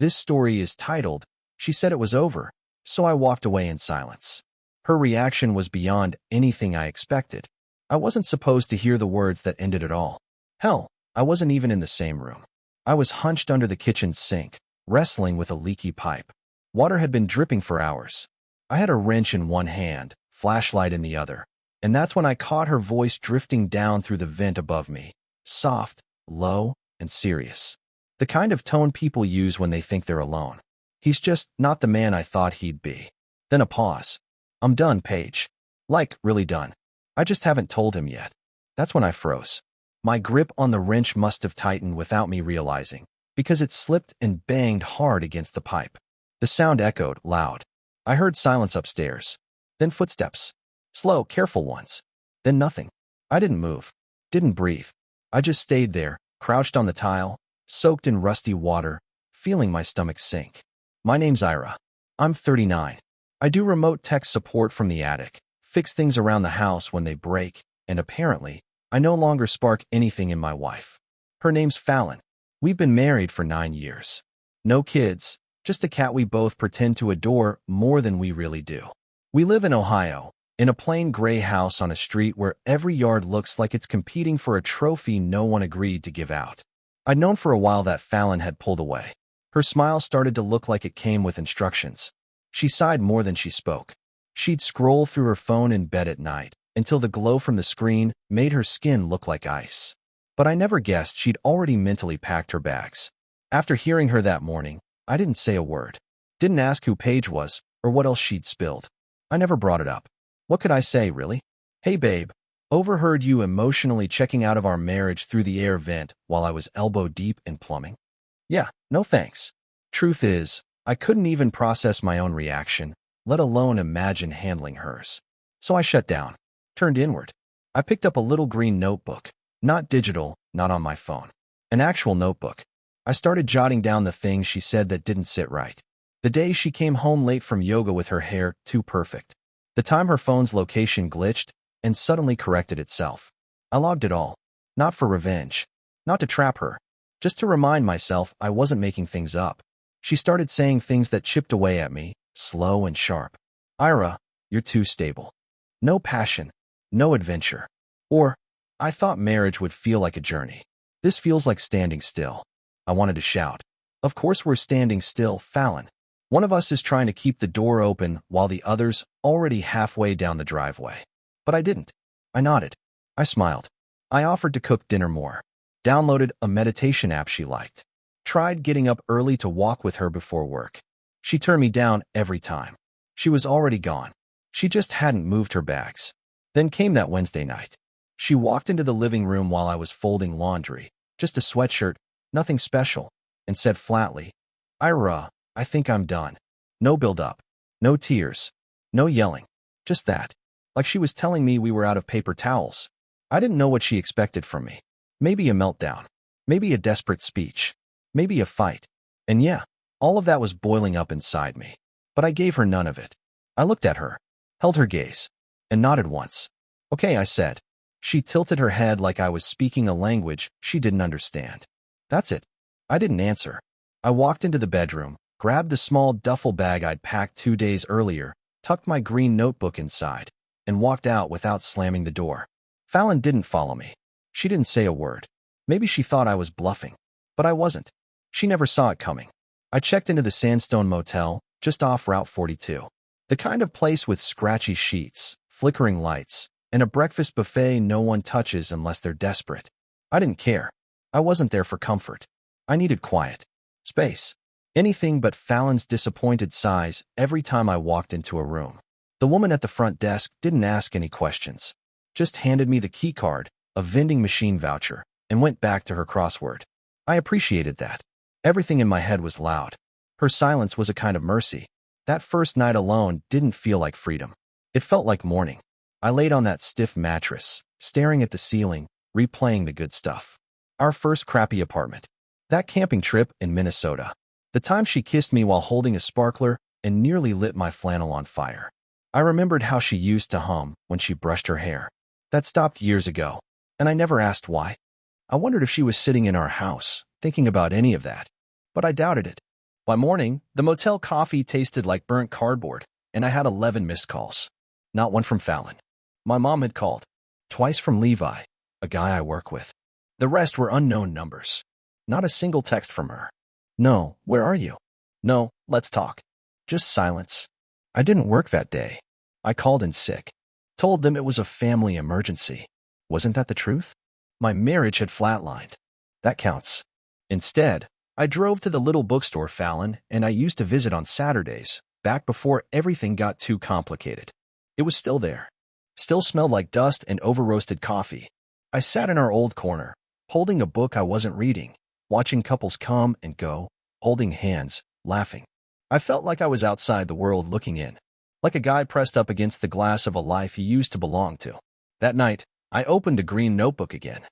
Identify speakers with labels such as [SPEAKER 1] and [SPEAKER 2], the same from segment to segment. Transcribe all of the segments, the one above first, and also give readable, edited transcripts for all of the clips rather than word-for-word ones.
[SPEAKER 1] This story is titled, She Said It Was Over, so I walked away in silence. Her reaction was beyond anything I expected. I wasn't supposed to hear the words that ended it all. Hell, I wasn't even in the same room. I was hunched under the kitchen sink, wrestling with a leaky pipe. Water had been dripping for hours. I had a wrench in one hand, flashlight in the other, and that's when I caught her voice drifting down through the vent above me. Soft, low, and serious. The kind of tone people use when they think they're alone. He's just not the man I thought he'd be. Then a pause. I'm done, Paige. Like, really done. I just haven't told him yet. That's when I froze. My grip on the wrench must have tightened without me realizing, because it slipped and banged hard against the pipe. The sound echoed, loud. I heard silence upstairs. Then footsteps. Slow, careful ones. Then nothing. I didn't move. Didn't breathe. I just stayed there, crouched on the tile, soaked in rusty water, feeling my stomach sink. My name's Ira. I'm 39. I do remote tech support from the attic, fix things around the house when they break, and apparently, I no longer spark anything in my wife. Her name's Fallon. We've been married for 9 years. No kids, just a cat we both pretend to adore more than we really do. We live in Ohio, in a plain gray house on a street where every yard looks like it's competing for a trophy no one agreed to give out. I'd known for a while that Fallon had pulled away. Her smile started to look like it came with instructions. She sighed more than she spoke. She'd scroll through her phone in bed at night until the glow from the screen made her skin look like ice. But I never guessed she'd already mentally packed her bags. After hearing her that morning, I didn't say a word. Didn't ask who Paige was or what else she'd spilled. I never brought it up. What could I say, really? Hey, babe. Overheard you emotionally checking out of our marriage through the air vent while I was elbow deep in plumbing. Yeah, no thanks. Truth is, I couldn't even process my own reaction, let alone imagine handling hers. So I shut down, turned inward. I picked up a little green notebook, not digital, not on my phone. An actual notebook. I started jotting down the things she said that didn't sit right. The day she came home late from yoga with her hair too perfect. The time her phone's location glitched and suddenly corrected itself. I logged it all. Not for revenge. Not to trap her. Just to remind myself I wasn't making things up. She started saying things that chipped away at me, slow and sharp. Ira, you're too stable. No passion. No adventure. Or, I thought marriage would feel like a journey. This feels like standing still. I wanted to shout. Of course we're standing still, Fallon. One of us is trying to keep the door open while the other's already halfway down the driveway. But I didn't. I nodded. I smiled. I offered to cook dinner more. Downloaded a meditation app she liked. Tried getting up early to walk with her before work. She turned me down every time. She was already gone. She just hadn't moved her bags. Then came that Wednesday night. She walked into the living room while I was folding laundry, just a sweatshirt, nothing special, and said flatly, Ira, I think I'm done. No build-up. No tears. No yelling. Just that. Like she was telling me we were out of paper towels. I didn't know what she expected from me. Maybe a meltdown. Maybe a desperate speech. Maybe a fight. And yeah, all of that was boiling up inside me. But I gave her none of it. I looked at her, held her gaze, and nodded once. Okay, I said. She tilted her head like I was speaking a language she didn't understand. That's it. I didn't answer. I walked into the bedroom, grabbed the small duffel bag I'd packed 2 days earlier, tucked my green notebook inside, and walked out without slamming the door. Fallon didn't follow me. She didn't say a word. Maybe she thought I was bluffing. But I wasn't. She never saw it coming. I checked into the Sandstone Motel, just off Route 42. The kind of place with scratchy sheets, flickering lights, and a breakfast buffet no one touches unless they're desperate. I didn't care. I wasn't there for comfort. I needed quiet. Space. Anything but Fallon's disappointed sighs every time I walked into a room. The woman at the front desk didn't ask any questions. Just handed me the key card, a vending machine voucher, and went back to her crossword. I appreciated that. Everything in my head was loud. Her silence was a kind of mercy. That first night alone didn't feel like freedom. It felt like mourning. I laid on that stiff mattress, staring at the ceiling, replaying the good stuff. Our first crappy apartment. That camping trip in Minnesota. The time she kissed me while holding a sparkler and nearly lit my flannel on fire. I remembered how she used to hum when she brushed her hair. That stopped years ago, and I never asked why. I wondered if she was sitting in our house, thinking about any of that. But I doubted it. By morning, the motel coffee tasted like burnt cardboard, and I had 11 missed calls. Not one from Fallon. My mom had called. Twice from Levi, a guy I work with. The rest were unknown numbers. Not a single text from her. No, where are you? No, let's talk. Just silence. I didn't work that day. I called in sick. Told them it was a family emergency. Wasn't that the truth? My marriage had flatlined. That counts. Instead, I drove to the little bookstore Fallon and I used to visit on Saturdays, back before everything got too complicated. It was still there. Still smelled like dust and over-roasted coffee. I sat in our old corner, holding a book I wasn't reading, watching couples come and go, holding hands, laughing. I felt like I was outside the world looking in, like a guy pressed up against the glass of a life he used to belong to. That night, I opened the green notebook again.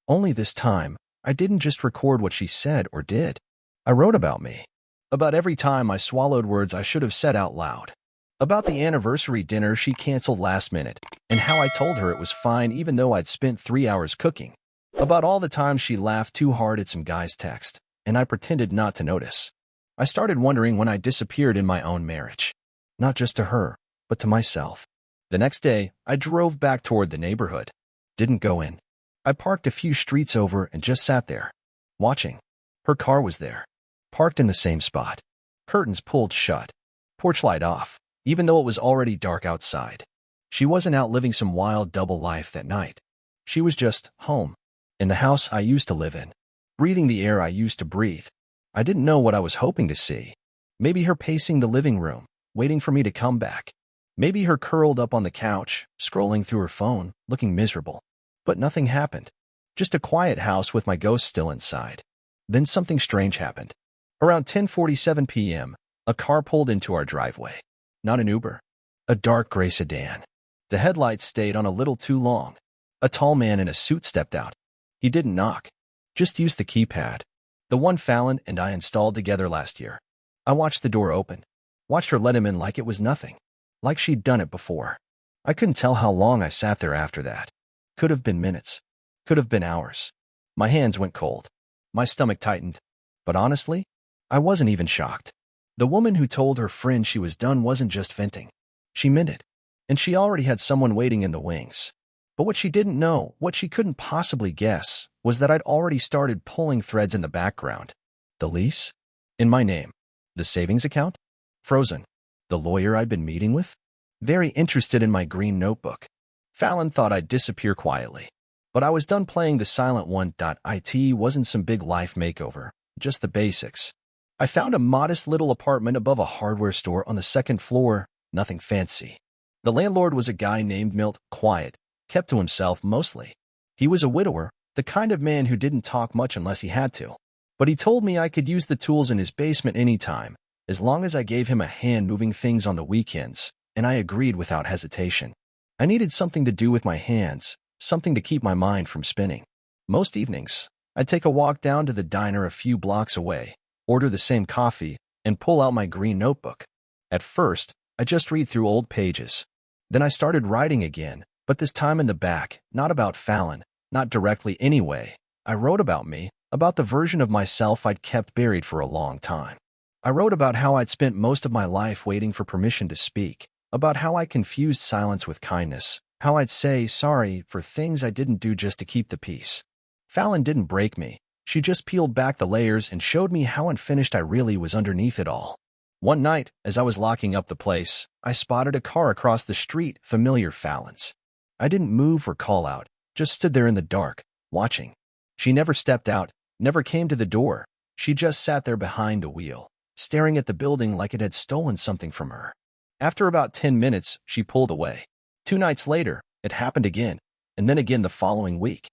[SPEAKER 1] Only this time, I didn't just record what she said or did. I wrote about me. About every time I swallowed words I should have said out loud. About the anniversary dinner she canceled last minute, and how I told her it was fine even though I'd spent 3 hours cooking. About all the times she laughed too hard at some guy's text, and I pretended not to notice. I started wondering when I disappeared in my own marriage. Not just to her, but to myself. The next day, I drove back toward the neighborhood. Didn't go in. I parked a few streets over and just sat there, watching. Her car was there, parked in the same spot. Curtains pulled shut, porch light off, even though it was already dark outside. She wasn't out living some wild double life that night. She was just home, in the house I used to live in, breathing the air I used to breathe. I didn't know what I was hoping to see. Maybe her pacing the living room, waiting for me to come back. Maybe her curled up on the couch, scrolling through her phone, looking miserable. But nothing happened. Just a quiet house with my ghost still inside. Then something strange happened. Around 10:47 p.m., a car pulled into our driveway. Not an Uber. A dark gray sedan. The headlights stayed on a little too long. A tall man in a suit stepped out. He didn't knock. Just used the keypad. The one Fallon and I installed together last year. I watched the door open. Watched her let him in like it was nothing. Like she'd done it before. I couldn't tell how long I sat there after that. Could have been minutes. Could have been hours. My hands went cold. My stomach tightened. But honestly, I wasn't even shocked. The woman who told her friend she was done wasn't just venting. She meant it. And she already had someone waiting in the wings. But what she didn't know, what she couldn't possibly guess, was that I'd already started pulling threads in the background. The lease? In my name. The savings account? Frozen. The lawyer I'd been meeting with? Very interested in my green notebook. Fallon thought I'd disappear quietly. But I was done playing the silent one. It wasn't some big life makeover, just the basics. I found a modest little apartment above a hardware store on the second floor, nothing fancy. The landlord was a guy named Milt, quiet, kept to himself mostly. He was a widower, the kind of man who didn't talk much unless he had to. But he told me I could use the tools in his basement anytime, as long as I gave him a hand moving things on the weekends, and I agreed without hesitation. I needed something to do with my hands, something to keep my mind from spinning. Most evenings, I'd take a walk down to the diner a few blocks away, order the same coffee, and pull out my green notebook. At first, I just read through old pages. Then I started writing again, but this time in the back, not about Fallon, not directly anyway. I wrote about me, about the version of myself I'd kept buried for a long time. I wrote about how I'd spent most of my life waiting for permission to speak, about how I confused silence with kindness, how I'd say sorry for things I didn't do just to keep the peace. Fallon didn't break me. She just peeled back the layers and showed me how unfinished I really was underneath it all. One night, as I was locking up the place, I spotted a car across the street, familiar Fallon's. I didn't move or call out, just stood there in the dark, watching. She never stepped out, never came to the door. She just sat there behind the wheel, staring at the building like it had stolen something from her. After about 10 minutes, she pulled away. 2 nights later, it happened again, and then again the following week.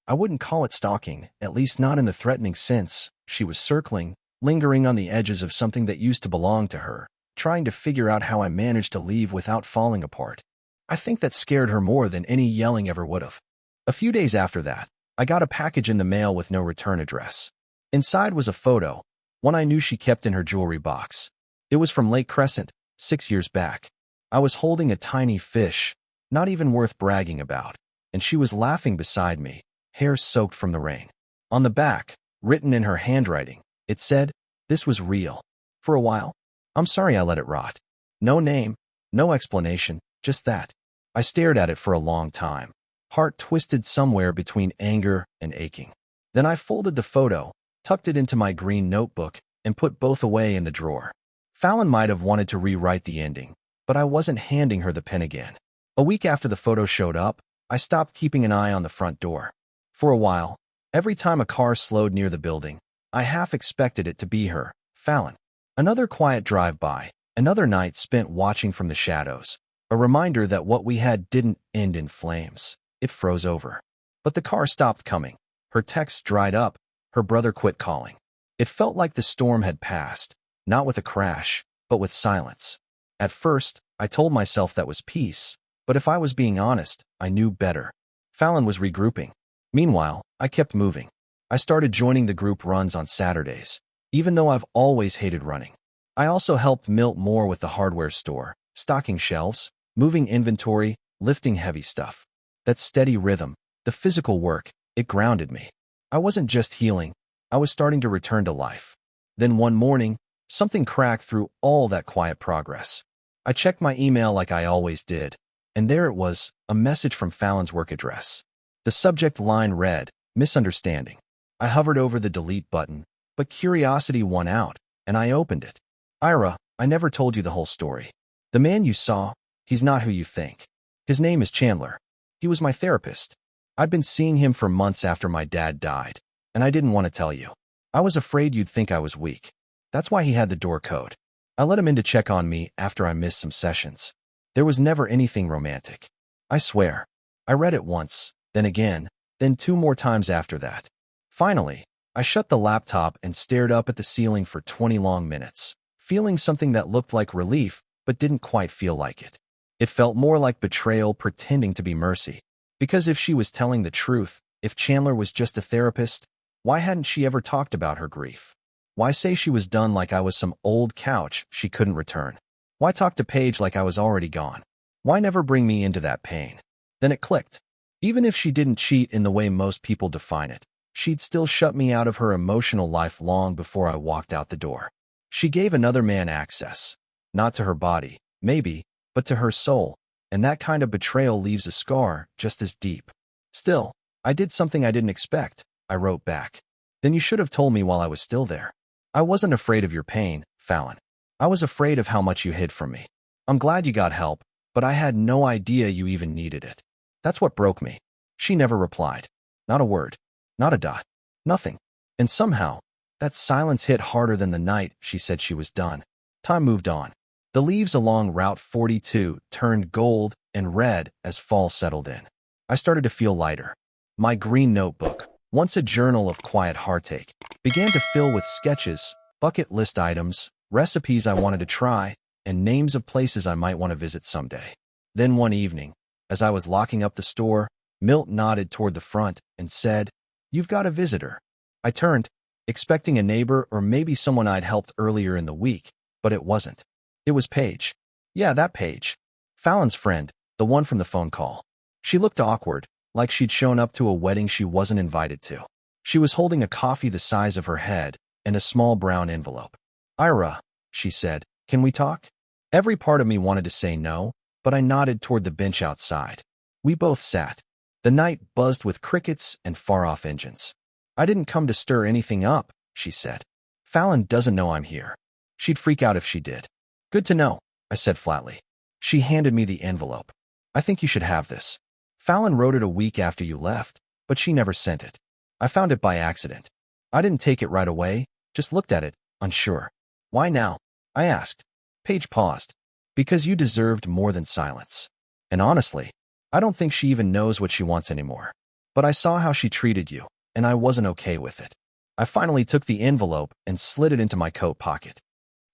[SPEAKER 1] I wouldn't call it stalking, at least not in the threatening sense. She was circling, lingering on the edges of something that used to belong to her, trying to figure out how I managed to leave without falling apart. I think that scared her more than any yelling ever would have. A few days after that, I got a package in the mail with no return address. Inside was a photo, one I knew she kept in her jewelry box. It was from Lake Crescent, 6 years back. I was holding a tiny fish, not even worth bragging about, and she was laughing beside me, hair soaked from the rain. On the back, written in her handwriting, it said, "This was real. For a while. I'm sorry I let it rot. No name, no explanation, just that. I stared at it for a long time, heart twisted somewhere between anger and aching. Then I folded the photo, tucked it into my green notebook, and put both away in the drawer. Fallon might have wanted to rewrite the ending, but I wasn't handing her the pen again. A week after the photo showed up, I stopped keeping an eye on the front door. For a while, every time a car slowed near the building, I half expected it to be her, Fallon. Another quiet drive-by, another night spent watching from the shadows, a reminder that what we had didn't end in flames. It froze over. But the car stopped coming. Her texts dried up. Her brother quit calling. It felt like the storm had passed, not with a crash, but with silence. At first, I told myself that was peace, but if I was being honest, I knew better. Fallon was regrouping. Meanwhile, I kept moving. I started joining the group runs on Saturdays, even though I've always hated running. I also helped Milt more with the hardware store, stocking shelves, moving inventory, lifting heavy stuff. That steady rhythm, the physical work, it grounded me. I wasn't just healing, I was starting to return to life. Then one morning, something cracked through all that quiet progress. I checked my email like I always did, and there it was, a message from Fallon's work address. The subject line read, "Misunderstanding." I hovered over the delete button, but curiosity won out, and I opened it. "Ira, I never told you the whole story. The man you saw, he's not who you think. His name is Chandler. He was my therapist. I'd been seeing him for months after my dad died, and I didn't want to tell you. I was afraid you'd think I was weak. That's why he had the door code. I let him in to check on me after I missed some sessions. There was never anything romantic. I swear. I read it once, then again, then 2 more times after that. Finally, I shut the laptop and stared up at the ceiling for 20 long minutes, feeling something that looked like relief but didn't quite feel like it. It felt more like betrayal pretending to be mercy. Because if she was telling the truth, if Chandler was just a therapist, why hadn't she ever talked about her grief? Why say she was done like I was some old couch she couldn't return? Why talk to Paige like I was already gone? Why never bring me into that pain? Then it clicked. Even if she didn't cheat in the way most people define it, she'd still shut me out of her emotional life long before I walked out the door. She gave another man access. Not to her body, maybe, but to her soul, and that kind of betrayal leaves a scar just as deep. Still, I did something I didn't expect, I wrote back. Then you should have told me while I was still there. I wasn't afraid of your pain, Fallon. I was afraid of how much you hid from me. I'm glad you got help, but I had no idea you even needed it. That's what broke me. She never replied. Not a word. Not a dot. Nothing. And somehow, that silence hit harder than the night she said she was done. Time moved on. The leaves along Route 42 turned gold and red as fall settled in. I started to feel lighter. My green notebook, once a journal of quiet heartache, began to fill with sketches, bucket list items, recipes I wanted to try, and names of places I might want to visit someday. Then one evening, as I was locking up the store, Milt nodded toward the front and said, "You've got a visitor." I turned, expecting a neighbor or maybe someone I'd helped earlier in the week, but it wasn't. It was Paige. Yeah, that Paige. Fallon's friend, the one from the phone call. She looked awkward, like she'd shown up to a wedding she wasn't invited to. She was holding a coffee the size of her head and a small brown envelope. "Ira," she said, "can we talk?" Every part of me wanted to say no, but I nodded toward the bench outside. We both sat. The night buzzed with crickets and far-off engines. "I didn't come to stir anything up," she said. "Fallon doesn't know I'm here. She'd freak out if she did." "Good to know," I said flatly. She handed me the envelope. "I think you should have this. Fallon wrote it a week after you left, but she never sent it. I found it by accident. I didn't take it right away, just looked at it, unsure." "Why now?" I asked. Paige paused. "Because you deserved more than silence. And honestly, I don't think she even knows what she wants anymore. But I saw how she treated you, and I wasn't okay with it." I finally took the envelope and slid it into my coat pocket.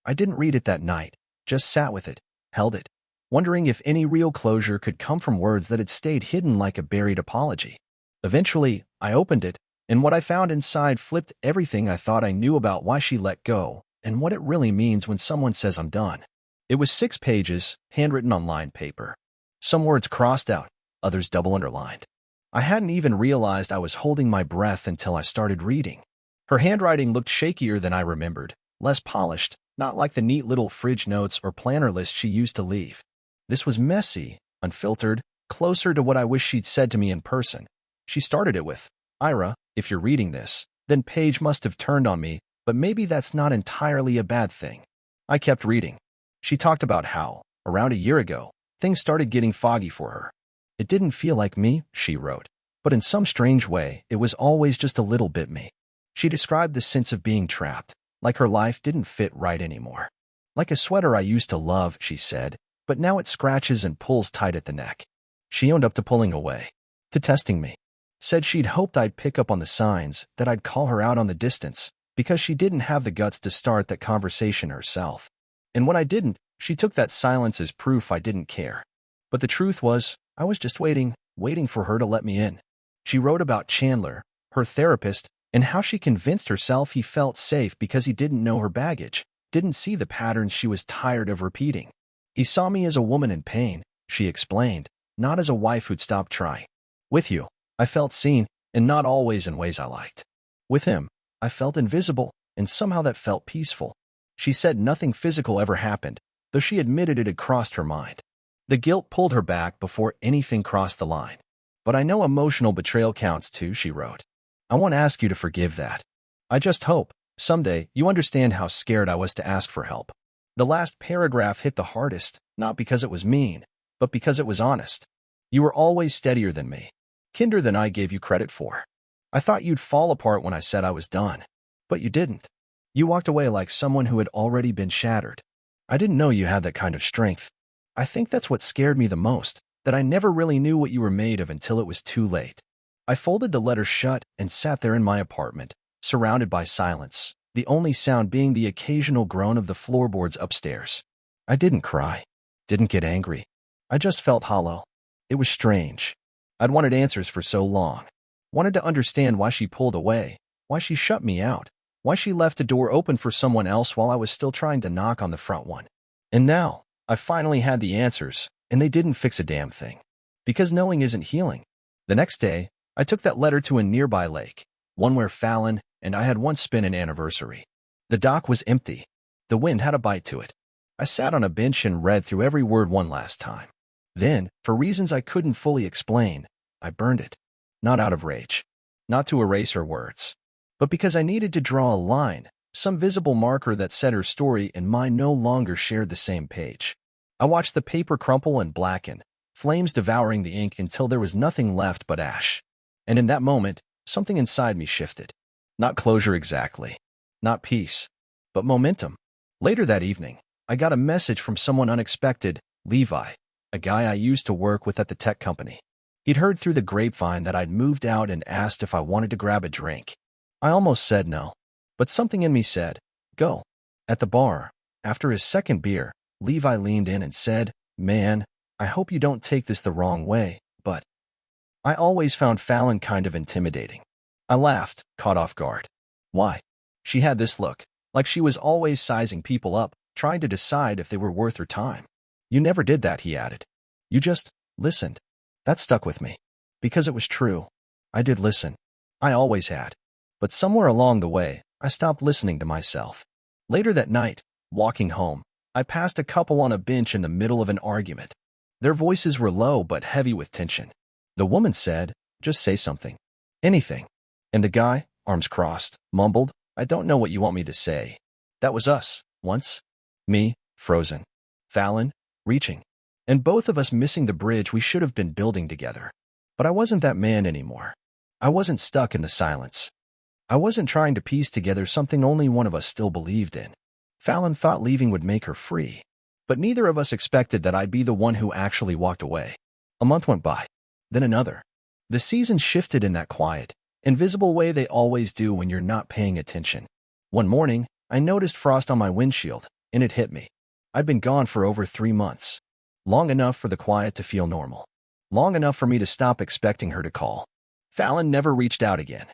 [SPEAKER 1] I didn't read it that night, just sat with it, held it, wondering if any real closure could come from words that had stayed hidden like a buried apology. Eventually, I opened it, and what I found inside flipped everything I thought I knew about why she let go and what it really means when someone says I'm done. It was 6 pages, handwritten on lined paper. Some words crossed out, others double underlined. I hadn't even realized I was holding my breath until I started reading. Her handwriting looked shakier than I remembered, less polished, not like the neat little fridge notes or planner list she used to leave. This was messy, unfiltered, closer to what I wish she'd said to me in person. She started it with, "Ira, if you're reading this, then Paige must have turned on me, but maybe that's not entirely a bad thing." I kept reading. She talked about how, around a year ago, things started getting foggy for her. "It didn't feel like me," she wrote, "but in some strange way, it was always just a little bit me." She described the sense of being trapped, like her life didn't fit right anymore. "Like a sweater I used to love," she said, "but now it scratches and pulls tight at the neck." She owned up to pulling away, to testing me. Said she'd hoped I'd pick up on the signs, that I'd call her out on the distance, because she didn't have the guts to start that conversation herself. And when I didn't, she took that silence as proof I didn't care. But the truth was, I was just waiting for her to let me in. She wrote about Chandler, her therapist, and how she convinced herself he felt safe because he didn't know her baggage, didn't see the patterns she was tired of repeating. "He saw me as a woman in pain," she explained, "not as a wife who'd stopped trying. With you, I felt seen, and not always in ways I liked. With him, I felt invisible, and somehow that felt peaceful." She said nothing physical ever happened, though she admitted it had crossed her mind. The guilt pulled her back before anything crossed the line. "But I know emotional betrayal counts too," she wrote. "I won't ask you to forgive that. I just hope, someday, you understand how scared I was to ask for help." The last paragraph hit the hardest, not because it was mean, but because it was honest. "You were always steadier than me, kinder than I gave you credit for. I thought you'd fall apart when I said I was done. But you didn't. You walked away like someone who had already been shattered. I didn't know you had that kind of strength. I think that's what scared me the most, that I never really knew what you were made of until it was too late." I folded the letter shut and sat there in my apartment, surrounded by silence, the only sound being the occasional groan of the floorboards upstairs. I didn't cry, didn't get angry. I just felt hollow. It was strange. I'd wanted answers for so long. Wanted to understand why she pulled away, why she shut me out, why she left a door open for someone else while I was still trying to knock on the front one. And now, I finally had the answers, and they didn't fix a damn thing. Because knowing isn't healing. The next day, I took that letter to a nearby lake, one where Fallon and I had once spent an anniversary. The dock was empty. The wind had a bite to it. I sat on a bench and read through every word one last time. Then, for reasons I couldn't fully explain, I burned it. Not out of rage. Not to erase her words. But because I needed to draw a line, some visible marker that said her story and mine no longer shared the same page. I watched the paper crumple and blacken, flames devouring the ink until there was nothing left but ash. And in that moment, something inside me shifted. Not closure exactly. Not peace. But momentum. Later that evening, I got a message from someone unexpected, Levi, a guy I used to work with at the tech company. He'd heard through the grapevine that I'd moved out and asked if I wanted to grab a drink. I almost said no, but something in me said, go. At the bar, after his second beer, Levi leaned in and said, "Man, I hope you don't take this the wrong way, but..." I always found Fallon kind of intimidating. I laughed, caught off guard. Why? She had this look, like she was always sizing people up, trying to decide if they were worth her time. "You never did that," he added. "You just listened." That stuck with me. Because it was true. I did listen. I always had. But somewhere along the way, I stopped listening to myself. Later that night, walking home, I passed a couple on a bench in the middle of an argument. Their voices were low but heavy with tension. The woman said, "Just say something. Anything." And the guy, arms crossed, mumbled, "I don't know what you want me to say." That was us, once. Me, frozen. Fallon, reaching. And both of us missing the bridge we should have been building together. But I wasn't that man anymore. I wasn't stuck in the silence. I wasn't trying to piece together something only one of us still believed in. Fallon thought leaving would make her free. But neither of us expected that I'd be the one who actually walked away. A month went by. Then another. The seasons shifted in that quiet, invisible way they always do when you're not paying attention. One morning, I noticed frost on my windshield, and it hit me. I'd been gone for over 3 months. Long enough for the quiet to feel normal. Long enough for me to stop expecting her to call. Fallon never reached out again.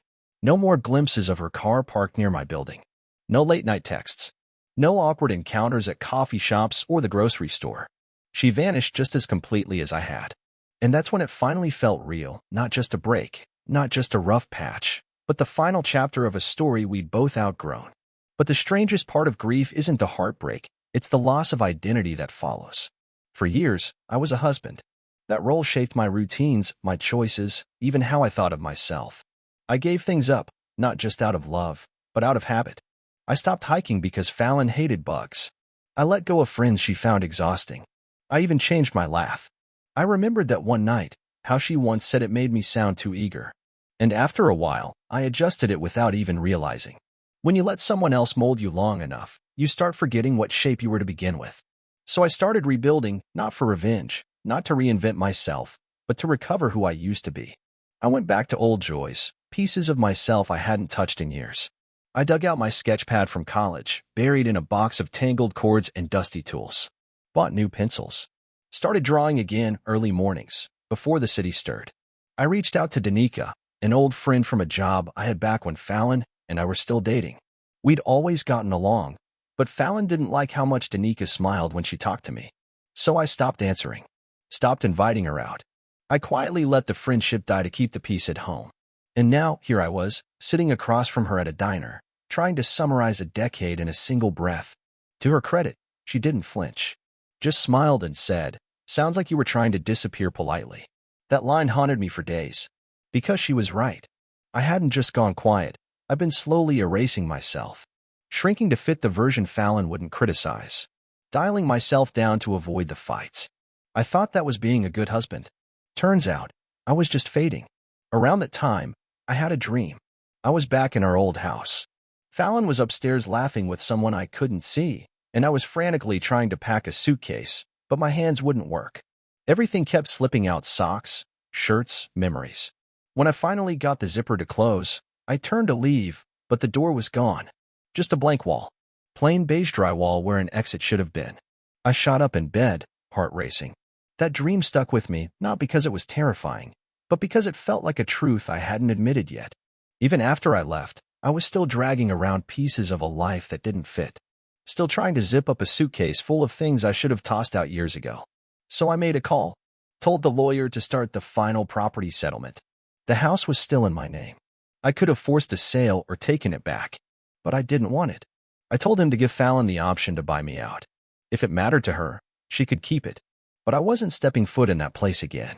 [SPEAKER 1] No more glimpses of her car parked near my building. No late-night texts. No awkward encounters at coffee shops or the grocery store. She vanished just as completely as I had. And that's when it finally felt real, not just a break, not just a rough patch, but the final chapter of a story we'd both outgrown. But the strangest part of grief isn't the heartbreak, it's the loss of identity that follows. For years, I was a husband. That role shaped my routines, my choices, even how I thought of myself. I gave things up, not just out of love, but out of habit. I stopped hiking because Fallon hated bugs. I let go of friends she found exhausting. I even changed my laugh. I remembered that one night, how she once said it made me sound too eager. And after a while, I adjusted it without even realizing. When you let someone else mold you long enough, you start forgetting what shape you were to begin with. So I started rebuilding, not for revenge, not to reinvent myself, but to recover who I used to be. I went back to old joys, pieces of myself I hadn't touched in years. I dug out my sketch pad from college, buried in a box of tangled cords and dusty tools. Bought new pencils. Started drawing again early mornings, before the city stirred. I reached out to Danica, an old friend from a job I had back when Fallon and I were still dating. We'd always gotten along, but Fallon didn't like how much Danica smiled when she talked to me. So I stopped answering, stopped inviting her out. I quietly let the friendship die to keep the peace at home. And now, here I was, sitting across from her at a diner, trying to summarize a decade in a single breath. To her credit, she didn't flinch. Just smiled and said, "Sounds like you were trying to disappear politely." That line haunted me for days. Because she was right. I hadn't just gone quiet. I've been slowly erasing myself. Shrinking to fit the version Fallon wouldn't criticize. Dialing myself down to avoid the fights. I thought that was being a good husband. Turns out, I was just fading. Around that time, I had a dream. I was back in our old house. Fallon was upstairs laughing with someone I couldn't see, and I was frantically trying to pack a suitcase, but my hands wouldn't work. Everything kept slipping out: socks, shirts, memories. When I finally got the zipper to close, I turned to leave, but the door was gone. Just a blank wall. Plain beige drywall where an exit should have been. I shot up in bed, heart racing. That dream stuck with me, not because it was terrifying, but because it felt like a truth I hadn't admitted yet. Even after I left, I was still dragging around pieces of a life that didn't fit. Still trying to zip up a suitcase full of things I should have tossed out years ago. So I made a call. Told the lawyer to start the final property settlement. The house was still in my name. I could have forced a sale or taken it back, but I didn't want it. I told him to give Fallon the option to buy me out. If it mattered to her, she could keep it. But I wasn't stepping foot in that place again.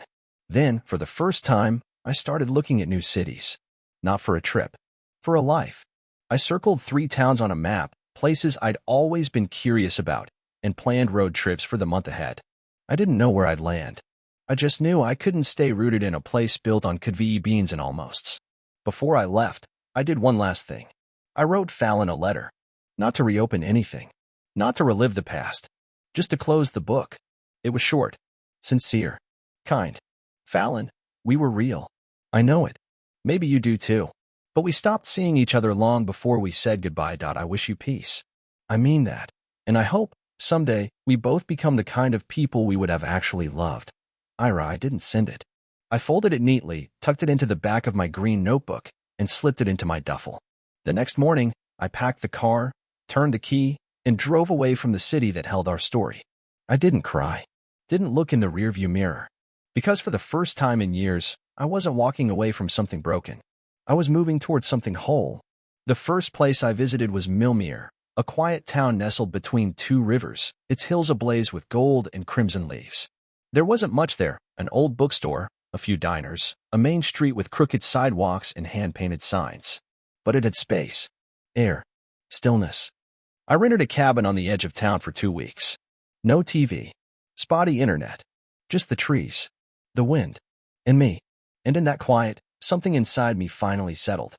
[SPEAKER 1] Then, for the first time, I started looking at new cities. Not for a trip, for a life. I circled 3 towns on a map, places I'd always been curious about, and planned road trips for the month ahead. I didn't know where I'd land. I just knew I couldn't stay rooted in a place built on kidvee beans and almosts. Before I left, I did one last thing. I wrote Fallon a letter. Not to reopen anything. Not to relive the past. Just to close the book. It was short. Sincere. Kind. Fallon, we were real. I know it. Maybe you do too. But we stopped seeing each other long before we said goodbye. I wish you peace. I mean that. And I hope, someday, we both become the kind of people we would have actually loved. Ira, I didn't send it. I folded it neatly, tucked it into the back of my green notebook, and slipped it into my duffel. The next morning, I packed the car, turned the key, and drove away from the city that held our story. I didn't cry. Didn't look in the rearview mirror. Because for the first time in years, I wasn't walking away from something broken. I was moving towards something whole. The first place I visited was Milmere, a quiet town nestled between 2 rivers, its hills ablaze with gold and crimson leaves. There wasn't much there: an old bookstore, a few diners, a main street with crooked sidewalks and hand-painted signs. But it had space, air, stillness. I rented a cabin on the edge of town for 2 weeks. No TV, spotty internet, just the trees, the wind, and me. And in that quiet, something inside me finally settled.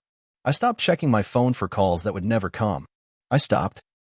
[SPEAKER 1] I stopped checking my phone for calls that would never come. I stopped,